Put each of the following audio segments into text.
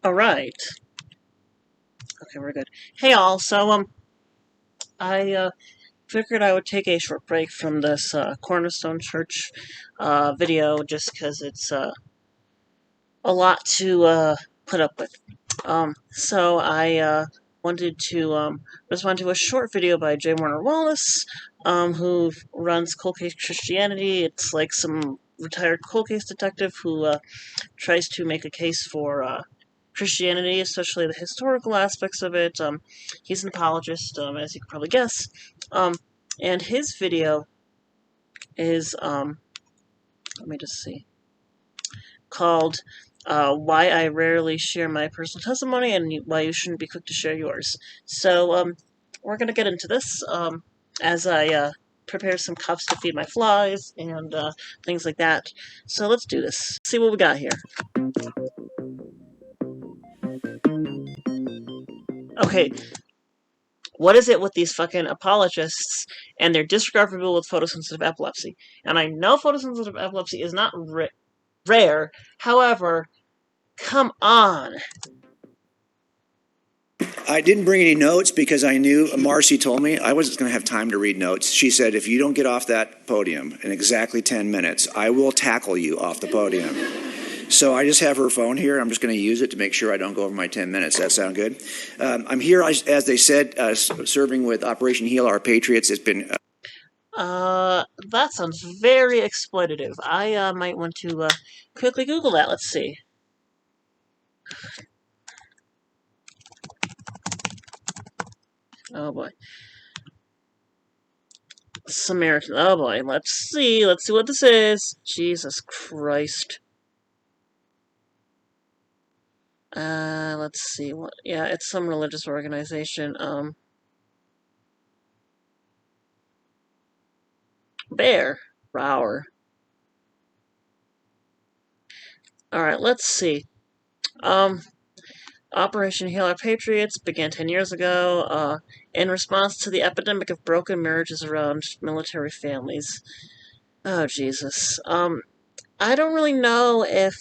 Alright. Okay, we're good. Hey all, I figured I would take a short break from this Cornerstone Church video just because it's a lot to put up with. So I wanted to respond to a short video by J. Warner Wallace, who runs Cold Case Christianity. It's like some retired cold case detective who tries to make a case for Christianity, especially the historical aspects of it. He's an apologist, as you can probably guess. And his video is, let me just see, called Why I Rarely Share My Personal Testimony and Why You Shouldn't Be Quick to Share Yours. So, we're going to get into this as I prepare some cups to feed my flies and things like that. So let's do this. See what we got here. Okay, what is it with these fucking apologists and their disregard for people with photosensitive epilepsy? And I know photosensitive epilepsy is not rare. However, come on. I didn't bring any notes because I knew, Marcy told me I wasn't going to have time to read notes. She said, if you don't get off that podium in exactly 10 minutes, I will tackle you off the podium. So I just have her phone here. I'm just going to use it to make sure I don't go over my 10 minutes. Does that sound good? I'm here, as they said, serving with Operation Heal Our Patriots. It's been... That sounds very exploitative. I might want to quickly Google that. Let's see. Oh boy. Samaritan. Oh boy. Let's see. Let's see what this is. Jesus Christ. Let's see. What? Yeah, it's some religious organization. Bear. Brower. Alright, let's see. Operation Heal Our Patriots began 10 years ago in response to the epidemic of broken marriages around military families. Oh, Jesus. I don't really know if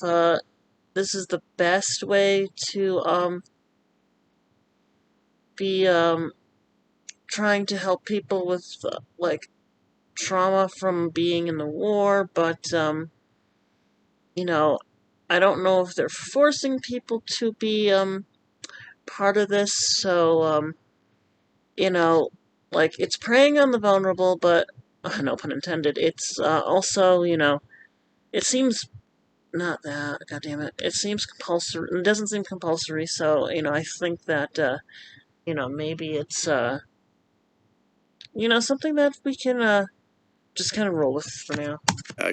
this is the best way to be trying to help people with like trauma from being in the war, but you know, I don't know if they're forcing people to be part of this, so you know, like it's preying on the vulnerable, but no pun intended. It's also, it seems not that. God damn it! It seems compulsory. It doesn't seem compulsory, so I think that maybe it's something that we can just kind of roll with for now.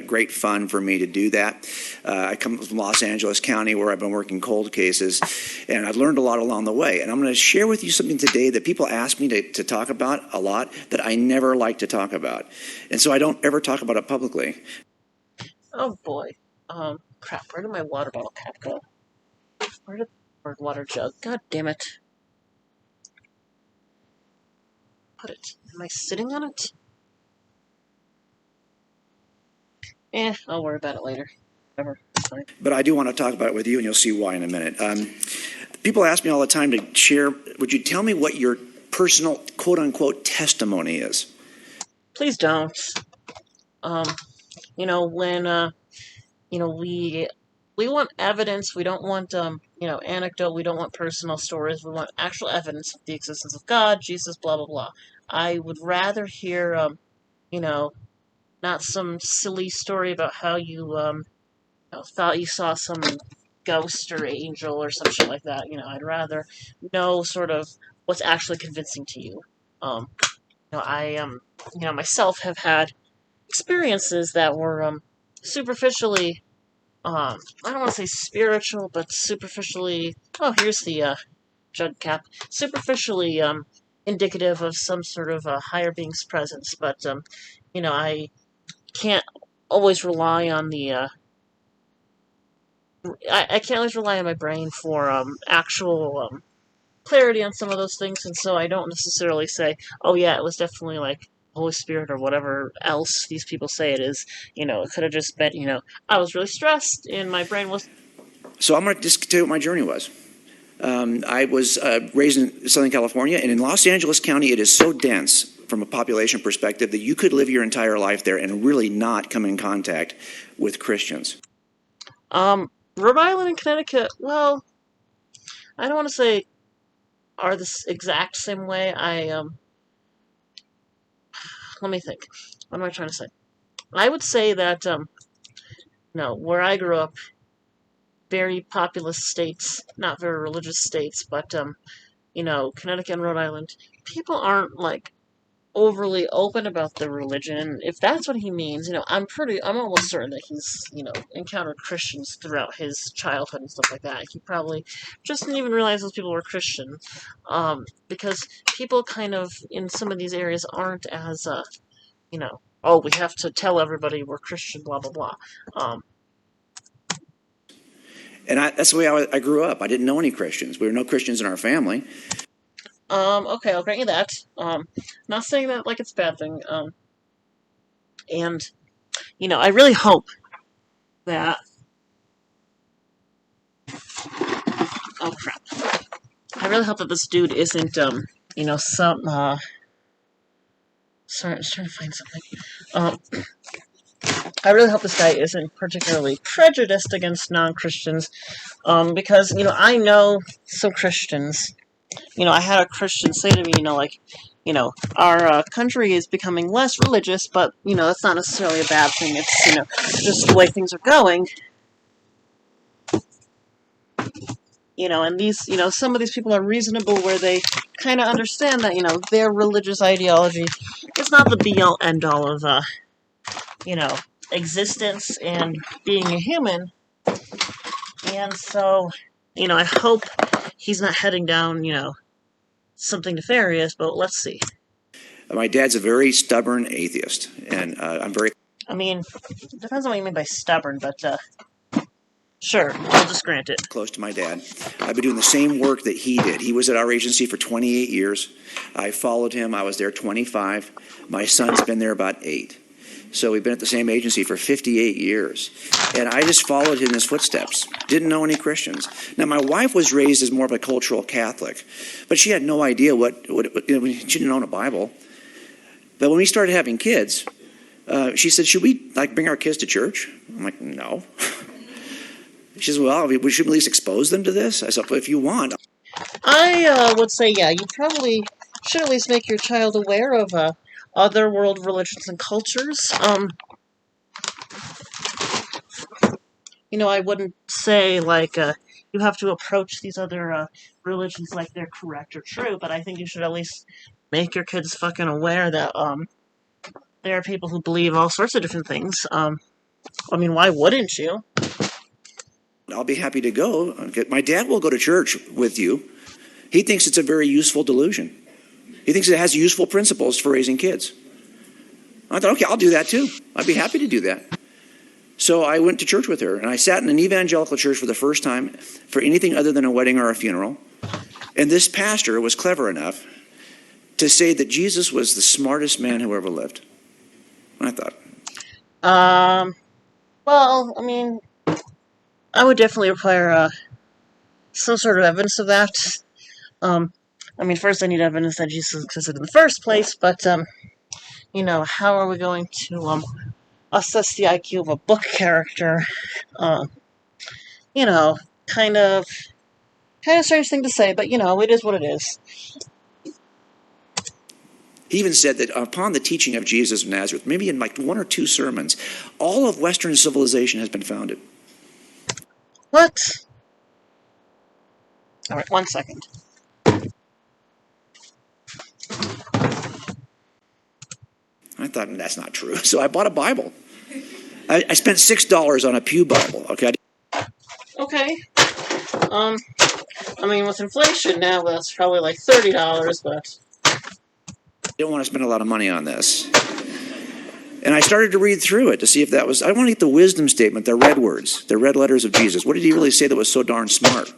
Great fun for me to do that. I come from Los Angeles County, where I've been working cold cases, and I've learned a lot along the way. And I'm going to share with you something today that people ask me to talk about a lot that I never like to talk about. And so I don't ever talk about it publicly. Oh boy. Crap, where did my water bottle cap go? Where did the water jug? God damn it. Put it. Am I sitting on it? I'll worry about it later. Whatever. Fine. But I do want to talk about it with you, and you'll see why in a minute. People ask me all the time to share, would you tell me what your personal, quote-unquote, testimony is? Please don't. When, we want evidence, we don't want, anecdote, we don't want personal stories, we want actual evidence of the existence of God, Jesus, blah, blah, blah. I would rather hear, not some silly story about how you, thought you saw some ghost or angel or some shit like that. I'd rather know sort of what's actually convincing to you. I, myself have had experiences that were, superficially, I don't want to say spiritual, but superficially, oh, here's the, jug cap, superficially, indicative of some sort of a higher being's presence, but, I can't always rely on the, I can't always rely on my brain for, actual, clarity on some of those things, and so I don't necessarily say, oh yeah, it was definitely, like, Holy Spirit or whatever else these people say it is. It could have just been, I was really stressed and my brain was... So I'm going to just tell you what my journey was. I was raised in Southern California, and in Los Angeles County, it is so dense from a population perspective that you could live your entire life there and really not come in contact with Christians. Rhode Island and Connecticut, well, I don't want to say are the exact same way. Let me think. What am I trying to say? I would say that, no, where I grew up, very populous states, not very religious states, but, Connecticut and Rhode Island, people aren't, like, overly open about their religion. If that's what he means, I'm almost certain that he's, encountered Christians throughout his childhood and stuff like that. He probably just didn't even realize those people were Christian, because people kind of in some of these areas aren't as, oh, we have to tell everybody we're Christian, blah blah blah. And that's the way I grew up. I didn't know any Christians. We were no Christians in our family. Okay, I'll grant you that. Not saying that like it's a bad thing. And, I really hope that. Oh crap! I really hope that this dude isn't, some. Sorry, I was trying to find something. I really hope this guy isn't particularly prejudiced against non-Christians, because, I know some Christians. I had a Christian say to me, our country is becoming less religious, but, that's not necessarily a bad thing. It's, just the way things are going. And these, some of these people are reasonable where they kind of understand that, their religious ideology is not the be-all, end-all of, existence and being a human. And so, I hope he's not heading down, something nefarious, but let's see. My dad's a very stubborn atheist, and I'm very... I mean, it depends on what you mean by stubborn, but, sure, I'll just grant it. Close to my dad. I've been doing the same work that he did. He was at our agency for 28 years. I followed him. I was there 25. My son's been there about 8. So we've been at the same agency for 58 years. And I just followed in his footsteps. Didn't know any Christians. Now, my wife was raised as more of a cultural Catholic, but she had no idea she didn't own a Bible. But when we started having kids, she said, should we bring our kids to church? I'm like, no. She says, well, we should at least expose them to this. I said, well, if you want. I would say, yeah, you probably should at least make your child aware of other world religions and cultures. I wouldn't say, you have to approach these other religions like they're correct or true, but I think you should at least make your kids fucking aware that there are people who believe all sorts of different things. Why wouldn't you? I'll be happy to go. My dad will go to church with you. He thinks it's a very useful delusion. He thinks it has useful principles for raising kids. I thought, okay, I'll do that too. I'd be happy to do that. So I went to church with her, and I sat in an evangelical church for the first time for anything other than a wedding or a funeral. And this pastor was clever enough to say that Jesus was the smartest man who ever lived. And I thought, well, I would definitely require some sort of evidence of that. First I need evidence that Jesus existed in the first place, but, how are we going to assess the IQ of a book character? Kind of strange thing to say, but, it is what it is. He even said that upon the teaching of Jesus of Nazareth, maybe in 1 or 2 sermons, all of Western civilization has been founded. What? All right, 1 second. I thought, that's not true. So I bought a Bible. I spent $6 on a Pew Bible. Okay. Okay. With inflation now, that's probably like $30, but I don't want to spend a lot of money on this. And I started to read through it to see if that was... I want to get the wisdom statement, the red words, the red letters of Jesus. What did he really say that was so darn smart?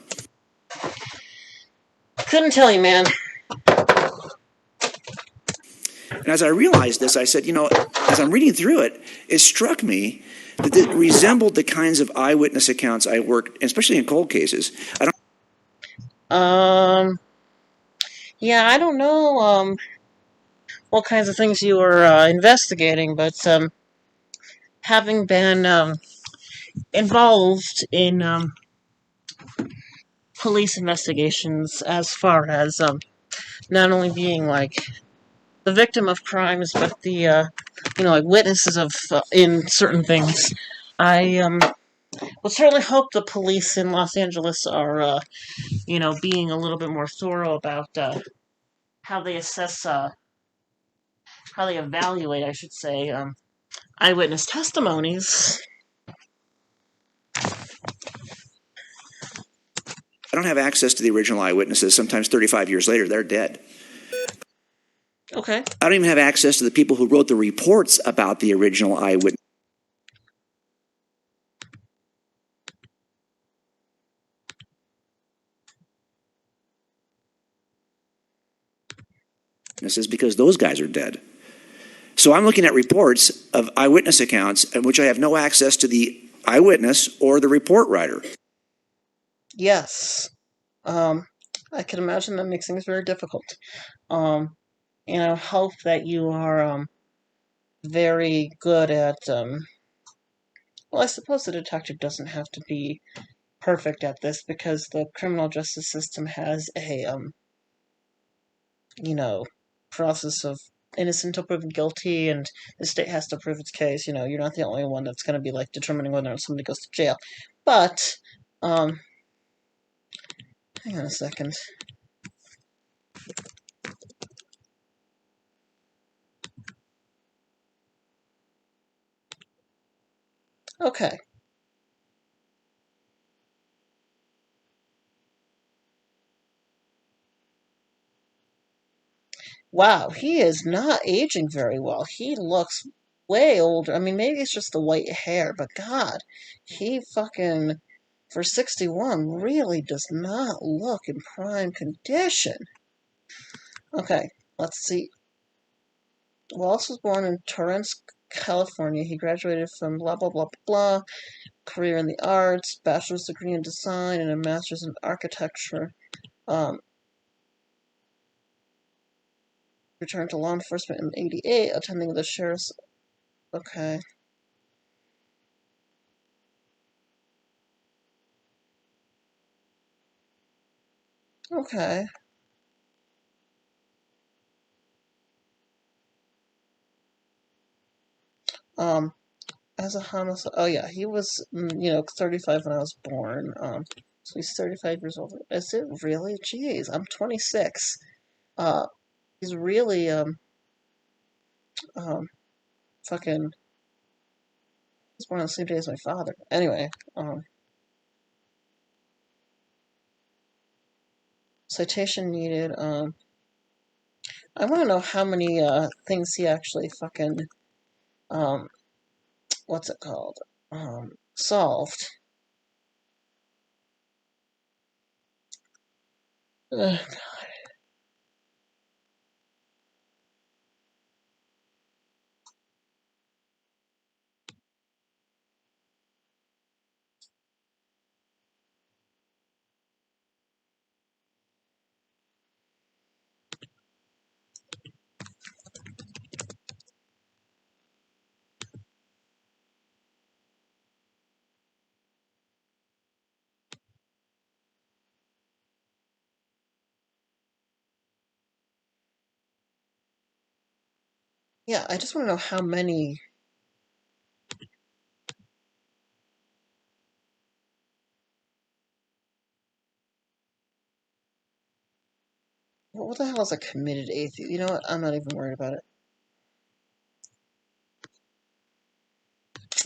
Couldn't tell you, man. And as I realized this, I said, as I'm reading through it, it struck me that it resembled the kinds of eyewitness accounts I worked, especially in cold cases. Um, yeah, I don't know what kinds of things you were investigating, but having been involved in police investigations, as far as not only being like the victim of crimes, but the like witnesses of in certain things, I would certainly hope the police in Los Angeles are being a little bit more thorough about how they assess, how they evaluate, I should say, eyewitness testimonies. I don't have access to the original eyewitnesses. Sometimes 35 years later, they're dead. Okay. I don't even have access to the people who wrote the reports about the original eyewitnesses. Because those guys are dead. So I'm looking at reports of eyewitness accounts in which I have no access to the eyewitness or the report writer. Yes. I can imagine that makes things very difficult. And I hope that you are very good at. Well, I suppose the detective doesn't have to be perfect at this because the criminal justice system has a process of innocent until proven guilty, and the state has to prove its case. You're not the only one that's going to be like determining whether or not somebody goes to jail. But, hang on a second. Okay. Wow, he is not aging very well. He looks way older. I mean, maybe it's just the white hair, but God, he fucking, for 61, really does not look in prime condition. Okay, let's see. Wallace was born in Torrance, California. He graduated from blah, blah, blah, blah, career in the arts, bachelor's degree in design, and a master's in architecture. Returned to law enforcement in '88, attending the sheriff's. Okay. Okay. Um, as a homicide. Oh yeah, he was 35 when I was born. So he's 35 years old. Is it really? Jeez, I'm 26. Uh, he's really um fucking. He was born on the same day as my father. Anyway, citation needed. I want to know how many things he actually fucking um what's it called solved. Ugh. Yeah, I just want to know how many. What the hell is a committed atheist? You know what? I'm not even worried about it.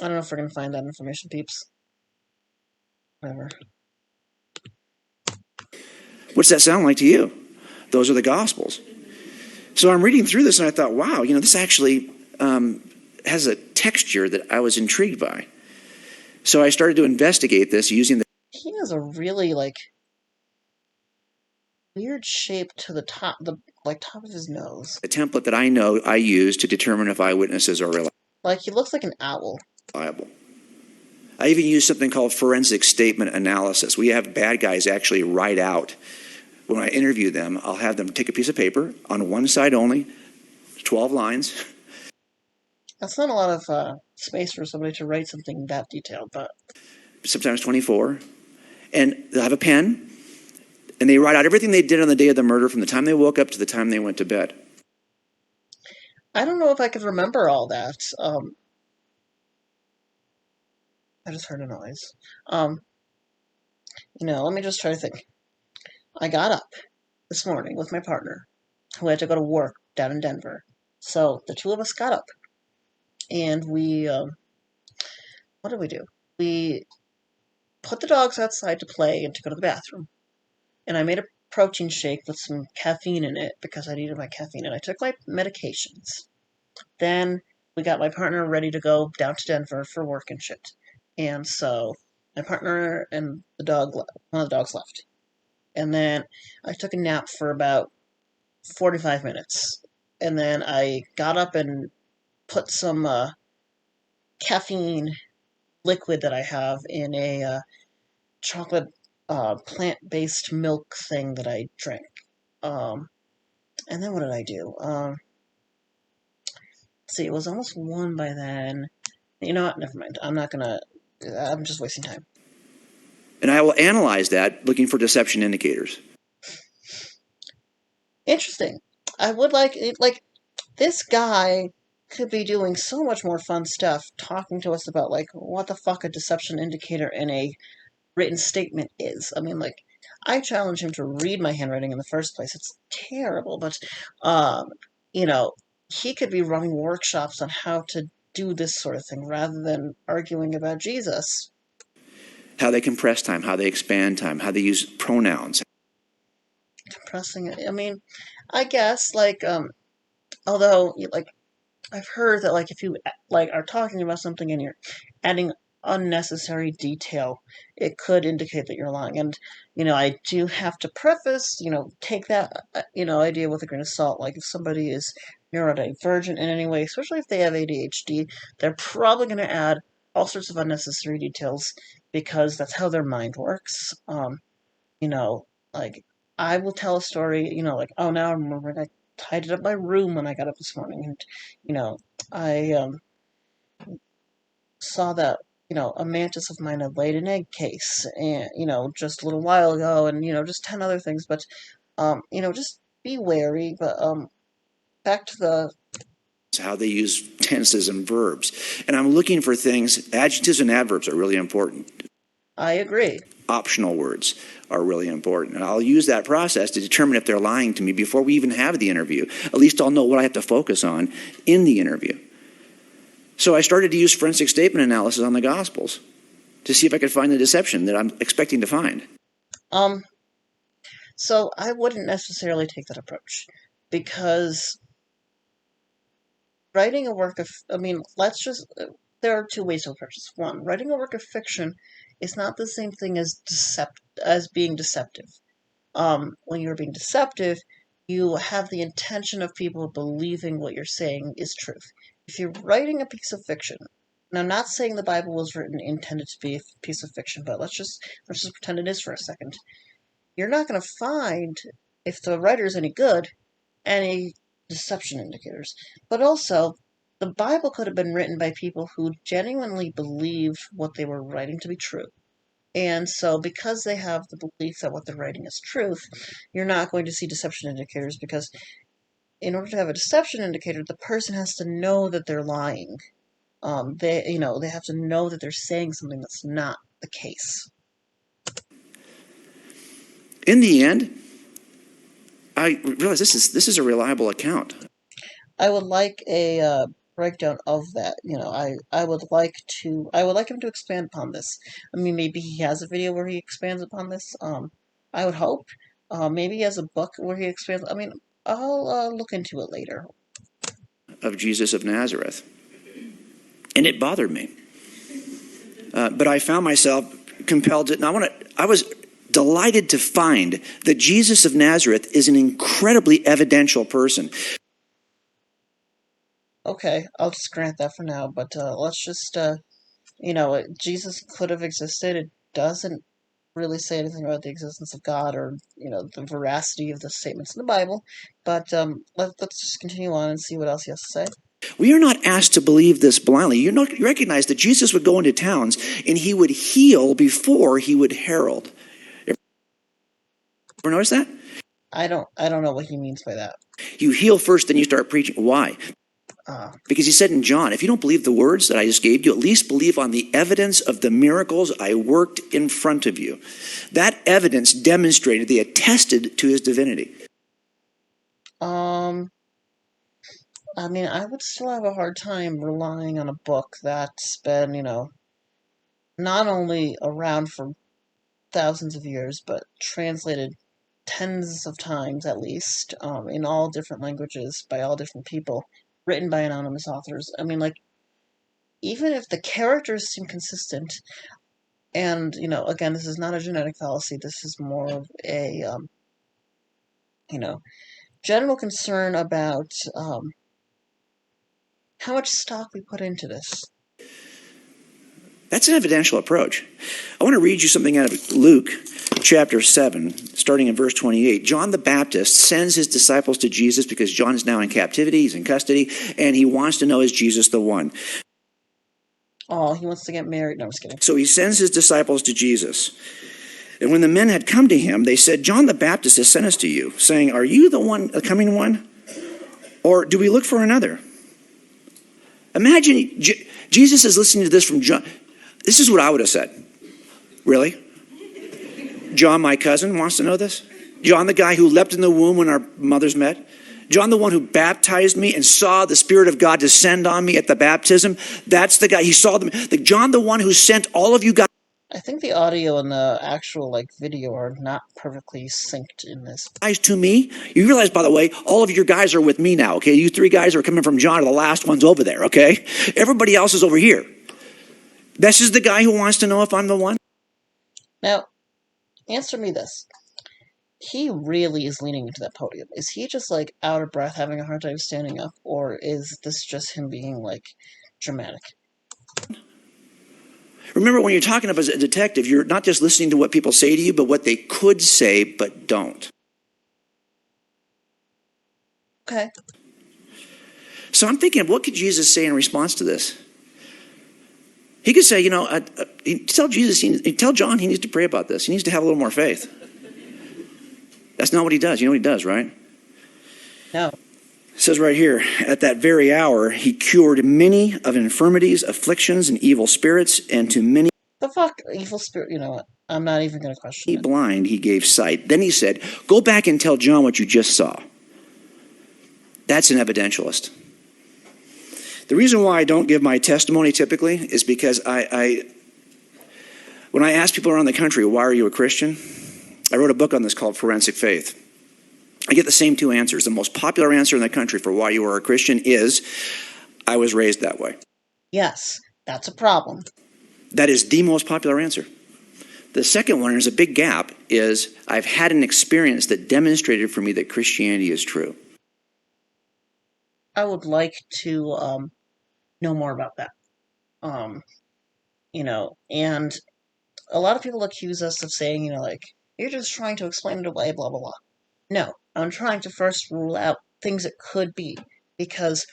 I don't know if we're gonna find that information, peeps. Whatever. What's that sound like to you? Those are the Gospels. So I'm reading through this and I thought, wow, this actually has a texture that I was intrigued by. So I started to investigate this using the. He has a really weird shape to the top, top of his nose. The template that I know I use to determine if eyewitnesses are reliable. Like he looks like an owl. I even use something called forensic statement analysis. We have bad guys actually write out when I interview them, I'll have them take a piece of paper on one side only, 12 lines. That's not a lot of space for somebody to write something that detailed, but Sometimes 24. And they'll have a pen, and they write out everything they did on the day of the murder from the time they woke up to the time they went to bed. I don't know if I could remember all that. I just heard a noise. Let me just try to think. I got up this morning with my partner, who had to go to work down in Denver. So the two of us got up, and what did we do? We put the dogs outside to play and to go to the bathroom. And I made a protein shake with some caffeine in it because I needed my caffeine, and I took my medications. Then we got my partner ready to go down to Denver for work and shit. And so my partner and one of the dogs left. And then I took a nap for about 45 minutes. And then I got up and put some caffeine liquid that I have in a chocolate plant-based milk thing that I drank. Um, and then what did I do? See, it was almost 1 by then. You know what? Never mind. I'm just wasting time. And I will analyze that looking for deception indicators. Interesting. I would like this guy could be doing so much more fun stuff, talking to us about like what the fuck a deception indicator in a written statement is. I mean, like, I challenge him to read my handwriting in the first place. It's terrible, but um, you know, he could be running workshops on how to do this sort of thing rather than arguing about Jesus. How they compress time, how they expand time, how they use pronouns. Compressing it. I mean, I guess although like I've heard that like if you like are talking about something and you're adding unnecessary detail, it could indicate that you're lying. And I do have to preface, take that idea with a grain of salt. Like if somebody is neurodivergent in any way, especially if they have ADHD, they're probably going to add all sorts of unnecessary details because that's how their mind works. You know, like I will tell a story, like, oh, now I remember I tidied up my room when I got up this morning, and I saw that a mantis of mine had laid an egg case, and just a little while ago, and just 10 other things, but just be wary. But back to the How they use tenses and verbs. And I'm looking for things, adjectives and adverbs are really important. I agree. Optional words are really important. And I'll use that process to determine if they're lying to me before we even have the interview. At least I'll know what I have to focus on in the interview. So I started to use forensic statement analysis on the Gospels to see if I could find the deception that I'm expecting to find. Um, so I wouldn't necessarily take that approach because writing a work of, I mean, there are two ways to approach this. One, writing a work of fiction is not the same thing as being deceptive. When you're being deceptive, you have the intention of people believing what you're saying is truth. If you're writing a piece of fiction, and I'm not saying the Bible was written intended to be a piece of fiction, but let's just pretend it is for a second. You're not going to find, if the writer is any good, any deception indicators. But also, the Bible could have been written by people who genuinely believe what they were writing to be true. And so, because they have the belief that what they're writing is truth, you're not going to see deception indicators because, in order to have a deception indicator, the person has to know that they're lying. They have to know that they're saying something that's not the case. In the end, I realize this is a reliable account. I would like a breakdown of that. I would like him to expand upon this. I mean, maybe he has a video where he expands upon this. I would hope. Maybe he has a book where he expands. I mean, I'll look into it later. Of Jesus of Nazareth. And it bothered me. But I found myself compelled to, and I was delighted to find that Jesus of Nazareth is an incredibly evidential person. Okay, I'll just grant that for now, but let's just, Jesus could have existed. It doesn't really say anything about the existence of God or, the veracity of the statements in the Bible. But let's just continue on and see what else he has to say. We are not asked to believe this blindly. You recognize that Jesus would go into towns and he would heal before he would herald. Ever notice that? I don't know what he means by that. You heal first, then you start preaching. Why? Because he said in John, if you don't believe the words that I just gave you, at least believe on the evidence of the miracles I worked in front of you. That evidence demonstrated, they attested to his divinity. I mean, I would still have a hard time relying on a book that's been, not only around for thousands of years, but translated tens of times at least, in all different languages by all different people, written by anonymous authors. I mean, like, even if the characters seem consistent, and, again, this is not a genetic fallacy, this is more of a, general concern about how much stock we put into this. That's an evidential approach. I want to read you something out of Luke chapter 7, starting in verse 28. John the Baptist sends his disciples to Jesus because John is now in captivity, he's in custody, and he wants to know, is Jesus the one? Oh, he wants to get married. No, I'm just kidding. So he sends his disciples to Jesus. And when the men had come to him, they said, John the Baptist has sent us to you, saying, are you the coming one? Or do we look for another? Imagine Jesus is listening to this from John. This is what I would have said. Really? John, my cousin, wants to know this? John, the guy who leapt in the womb when our mothers met? John, the one who baptized me and saw the Spirit of God descend on me at the baptism? That's the guy. He saw them. John, the one who sent all of you guys. I think the audio and the actual video are not perfectly synced in this. Guys, to me, you realize, by the way, all of your guys are with me now, okay? You three guys are coming from John are the last ones over there, okay? Everybody else is over here. This is the guy who wants to know if I'm the one? Now, answer me this. He really is leaning into that podium. Is he just, out of breath, having a hard time standing up? Or is this just him being, dramatic? Remember, when you're talking about as a detective, you're not just listening to what people say to you, but what they could say but don't. Okay. So I'm thinking, what could Jesus say in response to this? He could say, tell John he needs to pray about this. He needs to have a little more faith. That's not what he does. You know what he does, right? No. It says right here, at that very hour, he cured many of infirmities, afflictions, and evil spirits, and to many the fuck, evil spirit, you know what? I'm not even going to question it. Blind, he gave sight. Then he said, go back and tell John what you just saw. That's an evidentialist. The reason why I don't give my testimony typically is because when I ask people around the country, why are you a Christian? I wrote a book on this called Forensic Faith. I get the same two answers. The most popular answer in the country for why you are a Christian is, I was raised that way. Yes, that's a problem. That is the most popular answer. The second one, there's a big gap, is I've had an experience that demonstrated for me that Christianity is true. I would like to know more about that. And a lot of people accuse us of saying, you're just trying to explain it away, blah, blah, blah. No, I'm trying to first rule out things it could be, because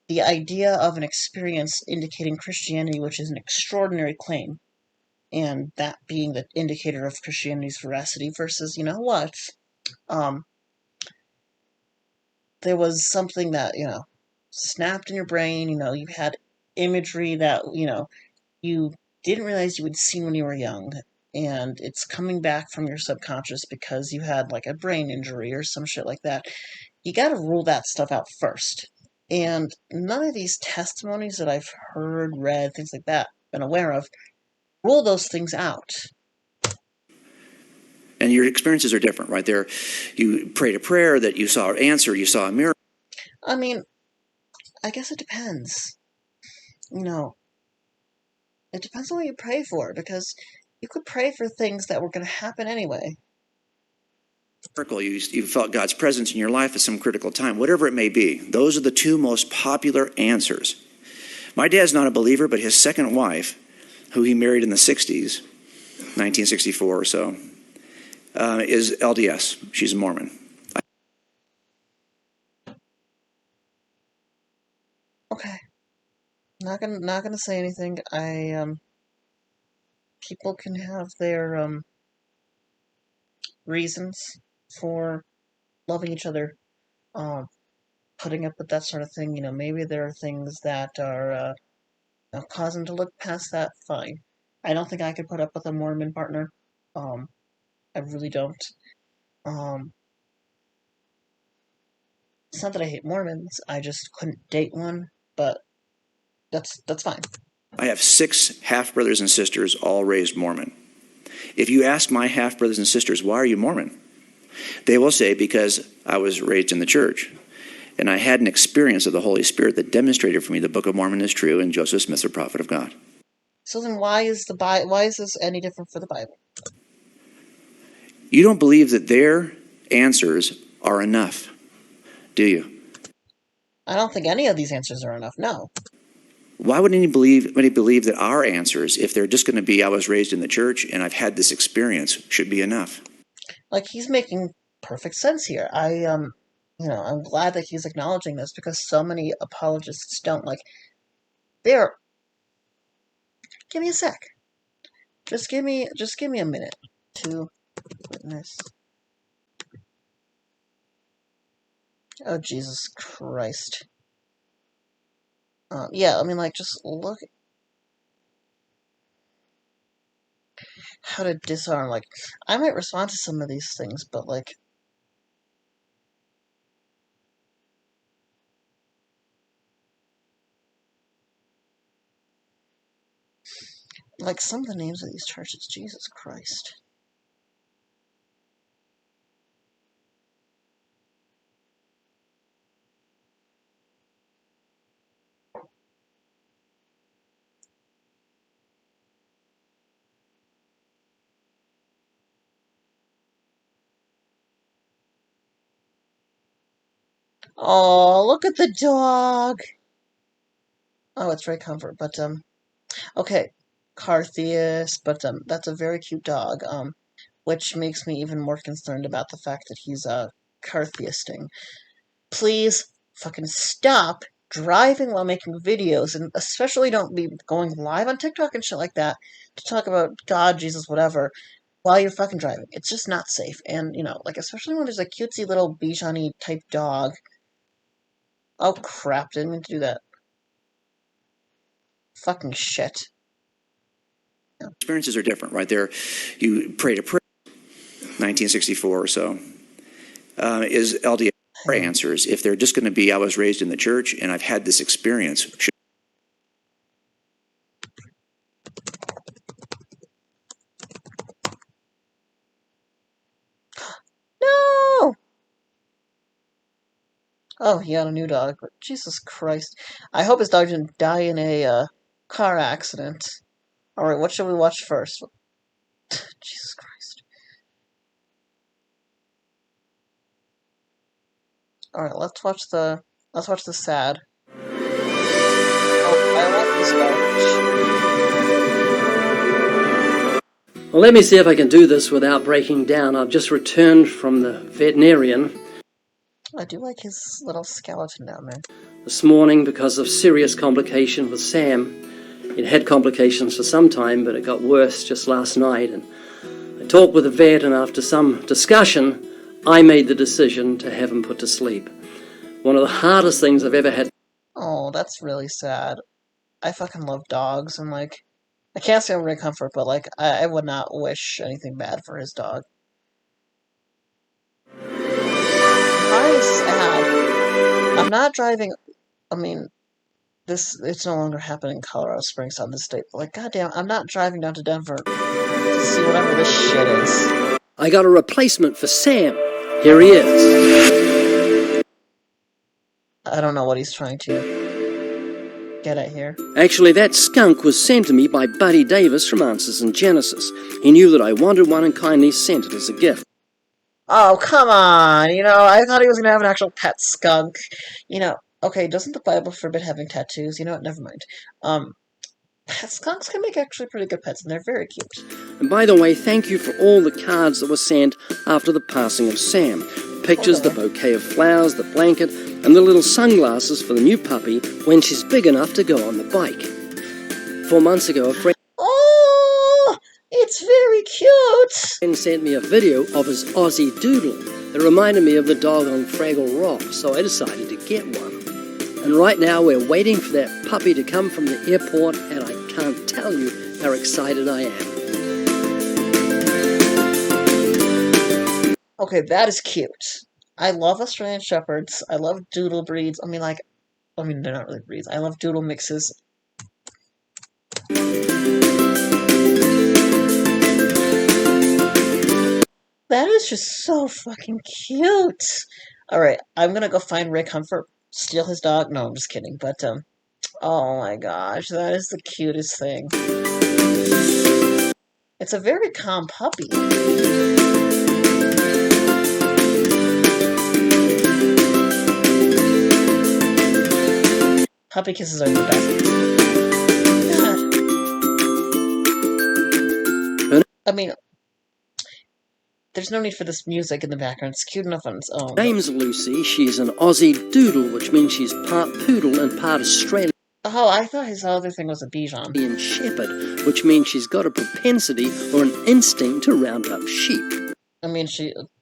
the idea of an experience indicating Christianity, which is an extraordinary claim, and that being the indicator of Christianity's veracity versus, there was something that, snapped in your brain, you had imagery that, you didn't realize you had seen when you were young, and it's coming back from your subconscious because you had, a brain injury or some shit like that. You gotta rule that stuff out first. And none of these testimonies that I've heard, read, things like that, been aware of, rule those things out. And your experiences are different, right? There, you prayed a prayer that you saw an answer, you saw a miracle. I mean, I guess it depends. It depends on what you pray for, because you could pray for things that were going to happen anyway. You felt God's presence in your life at some critical time, whatever it may be. Those are the two most popular answers. My dad's not a believer, but his second wife, who he married in the 60s, 1964 or so, is LDS. She's a Mormon. Okay. Not gonna say anything. People can have their reasons for loving each other, um, putting up with that sort of thing. Maybe there are things that are cause them to look past that. Fine. I don't think I could put up with a Mormon partner. Um, I really don't. Um, it's not that I hate Mormons. I just couldn't date one. But that's fine. I have 6 half-brothers and sisters, all raised Mormon. If you ask my half-brothers and sisters, why are you Mormon? They will say, because I was raised in the church. And I had an experience of the Holy Spirit that demonstrated for me the Book of Mormon is true and Joseph Smith's a prophet of God. So then, why is this any different for the Bible? You don't believe that their answers are enough, do you? I don't think any of these answers are enough. No. Why would anybody believe that our answers, if they're just going to be, I was raised in the church and I've had this experience, should be enough? Like, he's making perfect sense here. I'm glad that he's acknowledging this because so many apologists don't. Like, they're. Give me a sec. Just give me a minute to witness. Oh, Jesus Christ. Yeah, I mean, like, just look at how to disarm. Like, I might respond to some of these things, but, like some of the names of these churches, Jesus Christ. Oh, look at the dog. Oh, it's very comfort, but okay, Carthius, but that's a very cute dog. Which makes me even more concerned about the fact that he's Carthiusting. Please fucking stop driving while making videos, and especially don't be going live on TikTok and shit like that to talk about God, Jesus, whatever, while you're fucking driving. It's just not safe. And, like, especially when there's a cutesy little Bichon-y type dog. Oh, crap, didn't mean to do that. Fucking shit. Experiences are different, right? There, you pray to pray. 1964 or so, is LDS answers. If they're just going to be, I was raised in the church and I've had this experience. No! Oh, he had a new dog, but Jesus Christ. I hope his dog didn't die in a car accident. Alright, what should we watch first? Jesus Christ. Alright, let's watch the sad. Oh, I like this dog. Well, let me see if I can do this without breaking down. I've just returned from the veterinarian I do like his little skeleton down there. this morning because of serious complication with Sam. It had complications for some time, but it got worse just last night. And I talked with the vet, and after some discussion, I made the decision to have him put to sleep. One of the hardest things I've ever had. Oh, that's really sad. I fucking love dogs, and, like, I can't say I'm really comfort, but, like, I would not wish anything bad for his dog. Very sad. I'm not driving. I mean, it's no longer happening in Colorado Springs on this date, but, like, goddamn, I'm not driving down to Denver to see whatever this shit is. I got a replacement for Sam. Here he is. I don't know what he's trying to get at here. Actually, that skunk was sent to me by Buddy Davis from Answers in Genesis. He knew that I wanted one and kindly sent it as a gift. Oh, come on! I thought he was gonna have an actual pet skunk. Okay, doesn't the Bible forbid having tattoos? You know what? Never mind. Skunks can make actually pretty good pets, and they're very cute. And by the way, thank you for all the cards that were sent after the passing of Sam. Pictures, the bouquet of flowers, the blanket, and the little sunglasses for the new puppy when she's big enough to go on the bike. 4 months ago, a friend It's very cute! sent me a video of his Aussie Doodle that reminded me of the dog on Fraggle Rock, so I decided to get one. And right now we're waiting for that puppy to come from the airport, and I can't tell you how excited I am. Okay, that is cute. I love Australian Shepherds. I love Doodle breeds. I mean, they're not really breeds. I love Doodle mixes. That is just so fucking cute. Alright, I'm gonna go find Ray Comfort, steal his dog. No, I'm just kidding. But, oh my gosh, that is the cutest thing. It's a very calm puppy. Puppy kisses are the best. God. I mean, there's no need for this music in the background. It's cute enough on its own. Name's Lucy. She's an Aussie Doodle, which means she's part poodle and part Australian Oh, I thought his other thing was a Bichon. Shepherd, which means she's got a propensity or an instinct to round up sheep. I mean,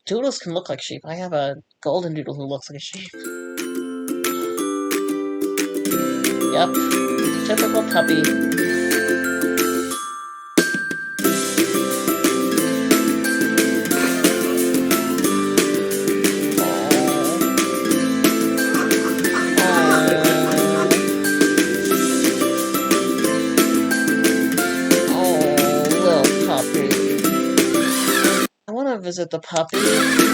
doodles can look like sheep. I have a golden doodle who looks like a sheep. Yep. Typical puppy. Visit the puppy.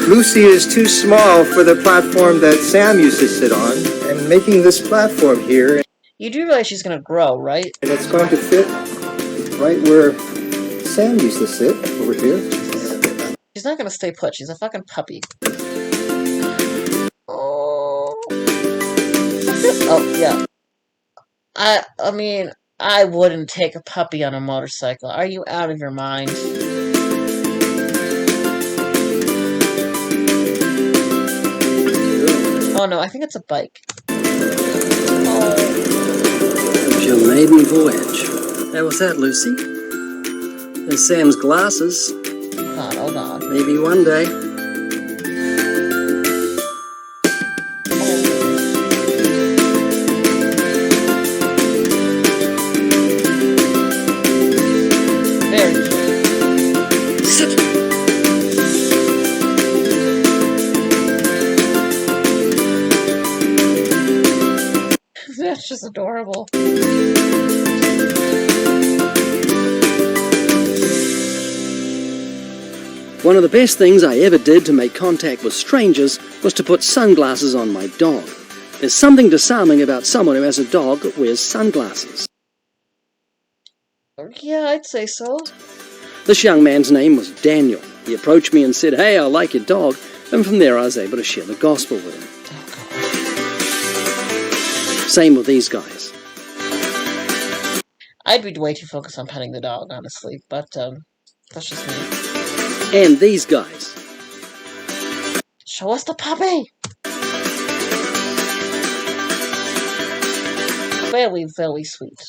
Lucy is too small for the platform that Sam used to sit on, and making this platform here. You do realize she's going to grow, right? And it's going to fit right where Sam used to sit, over here. She's not going to stay put. She's a fucking puppy. Oh. Oh, yeah. I mean, I wouldn't take a puppy on a motorcycle. Are you out of your mind? Oh no, I think it's a bike. Oh. It was your maiden voyage. How was that, Lucy? There's Sam's glasses. God, oh God. Maybe one day. Very cute. Sit. That's just adorable. One of the best things I ever did to make contact with strangers was to put sunglasses on my dog. There's something disarming about someone who has a dog that wears sunglasses. Yeah, I'd say so. This young man's name was Daniel. He approached me and said, "Hey, I like your dog." And from there I was able to share the gospel with him. Same with these guys. I'd be way too focused on petting the dog, honestly, but that's just me. And these guys. Show us the puppy! Very, very sweet.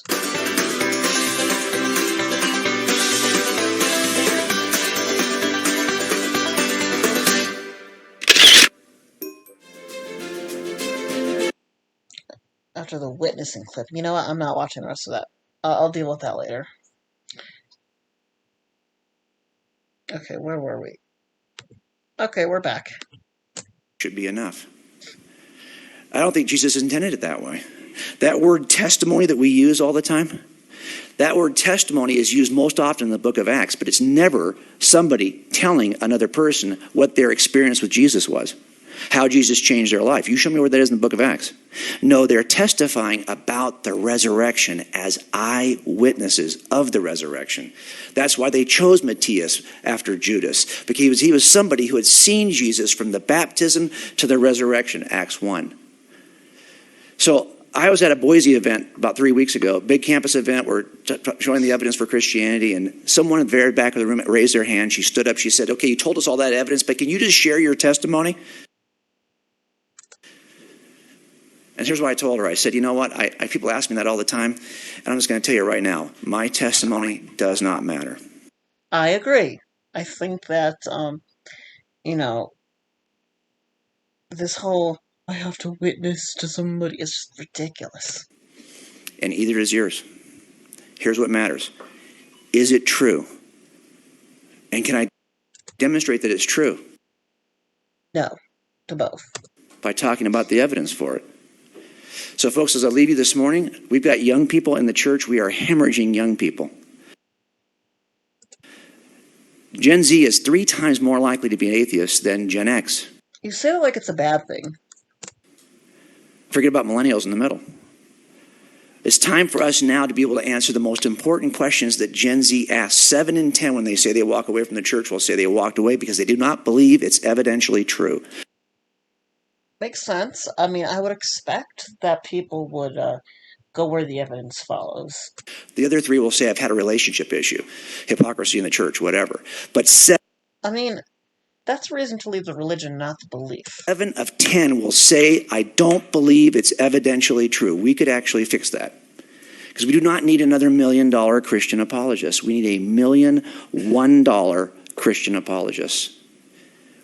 After the witnessing clip. You know what? I'm not watching the rest of that. I'll deal with that later. Okay, where were we? Okay, we're back. Should be enough. I don't think Jesus intended it that way. That word testimony that we use all the time, that word testimony is used most often in the book of Acts, but it's never somebody telling another person what their experience with Jesus was, how Jesus changed their life. You show me where that is in the book of Acts. No, they're testifying about the resurrection as eyewitnesses of the resurrection. That's why they chose Matthias after Judas, because he was somebody who had seen Jesus from the baptism to the resurrection, Acts 1. So I was at a Boise event about 3 weeks ago, big campus event. We're showing the evidence for Christianity, and someone at the very back of the room raised their hand. She stood up. She said, okay, you told us all that evidence, but can you just share your testimony? And here's what I told her. I said, you know what? People ask me that all the time, and I'm just going to tell you right now, my testimony does not matter. I agree. I think that, this whole I have to witness to somebody is just ridiculous. And either is yours. Here's what matters. Is it true? And can I demonstrate that it's true? No, to both. By talking about the evidence for it. So, folks, as I leave you this morning, we've got young people in the church. We are hemorrhaging young people. Gen Z is 3 times more likely to be an atheist than Gen X. You say it like it's a bad thing. Forget about millennials in the middle. It's time for us now to be able to answer the most important questions that Gen Z asks. 7 in 10, when they say they walk away from the church, will say they walked away because they do not believe it's evidentially true. Makes sense. I mean, I would expect that people would go where the evidence follows. The other 3 will say, I've had a relationship issue, hypocrisy in the church, whatever. But that's reason to leave the religion, not the belief. 7 of 10 will say, I don't believe it's evidentially true. We could actually fix that. Because we do not need another $1 million Christian apologist. We need a $1 million $1 Christian apologist.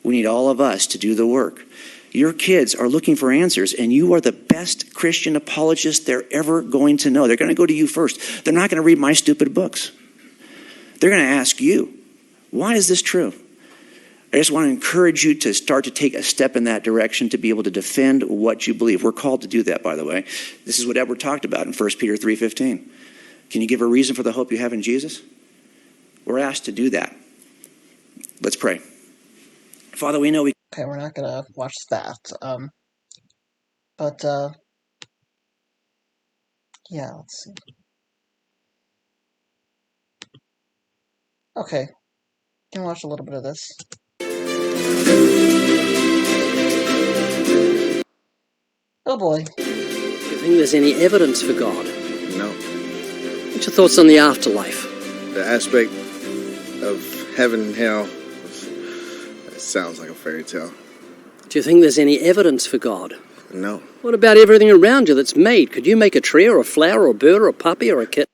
We need all of us to do the work. Your kids are looking for answers, and you are the best Christian apologist they're ever going to know. They're going to go to you first. They're not going to read my stupid books. They're going to ask you, why is this true? I just want to encourage you to start to take a step in that direction to be able to defend what you believe. We're called to do that, by the way. This is what Edward talked about in 1 Peter 3:15. Can you give a reason for the hope you have in Jesus? We're asked to do that. Let's pray. Father, we know we... Okay, we're not going to watch that. Yeah, let's see. Okay, you can watch a little bit of this. Oh boy. Do you think there's any evidence for God? No. What's your thoughts on the afterlife? The aspect of heaven and hell, it sounds like a fairy tale. Do you think there's any evidence for God? No. What about everything around you that's made? Could you make a tree or a flower or a bird or a puppy or a kitten?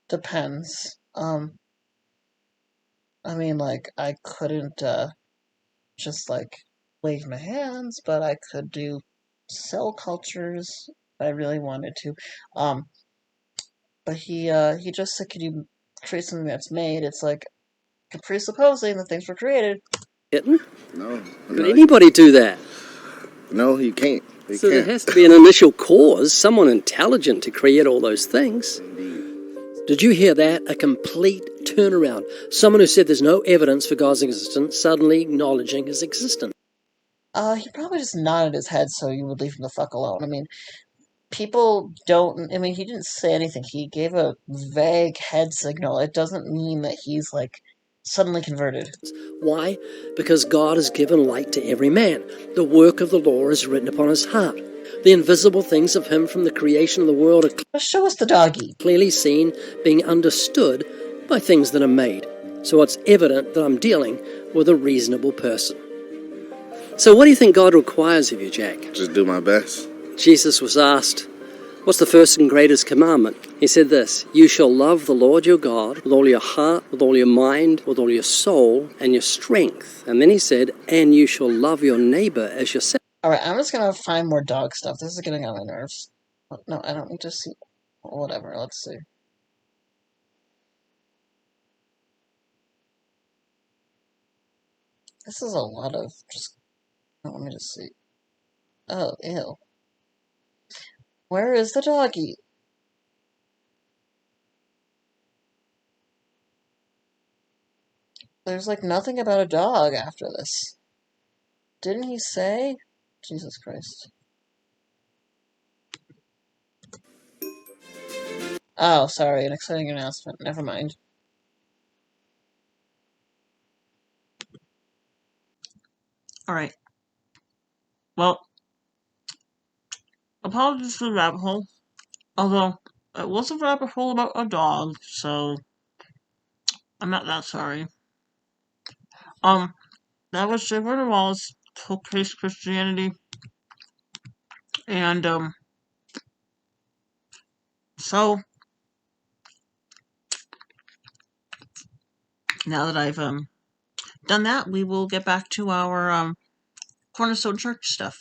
Depends. I couldn't, just, wave my hands, but I could do cell cultures if I really wanted to. But he just said, could you create something that's made? It's like, presupposing that things were created. Kitten? No. Could anybody do that? No, you can't. So there has to be an initial cause, someone intelligent to create all those things. Did you hear that? A complete turnaround. Someone who said there's no evidence for God's existence suddenly acknowledging his existence. He probably just nodded his head so you would leave him the fuck alone. I mean, people don't... I mean, he didn't say anything. He gave a vague head signal. It doesn't mean that he's, suddenly converted. Why? Because God has given light to every man. The work of the law is written upon his heart. The invisible things of him from the creation of the world are Show us the doggy. clearly seen, being understood by things that are made. So it's evident that I'm dealing with a reasonable person. So what do you think God requires of you, Jack? Just do my best. Jesus was asked, what's the first and greatest commandment? He said this, you shall love the Lord your God with all your heart, with all your mind, with all your soul, and your strength. And then he said, and you shall love your neighbor as yourself. Alright, I'm just gonna find more dog stuff. This is getting on my nerves. No, I don't need to see... Whatever, let's see. This is a lot of just... Let me just see. Oh, ew. Where is the doggy? There's nothing about a dog after this. Didn't he say? Jesus Christ. Oh, sorry, an exciting announcement. Never mind. Alright. Well, apologies for the rabbit hole. Although, it was a rabbit hole about a dog, so I'm not that sorry. That was JWW's Showcase Christianity, and, so, now that I've, done that, we will get back to our, Cornerstone Church stuff.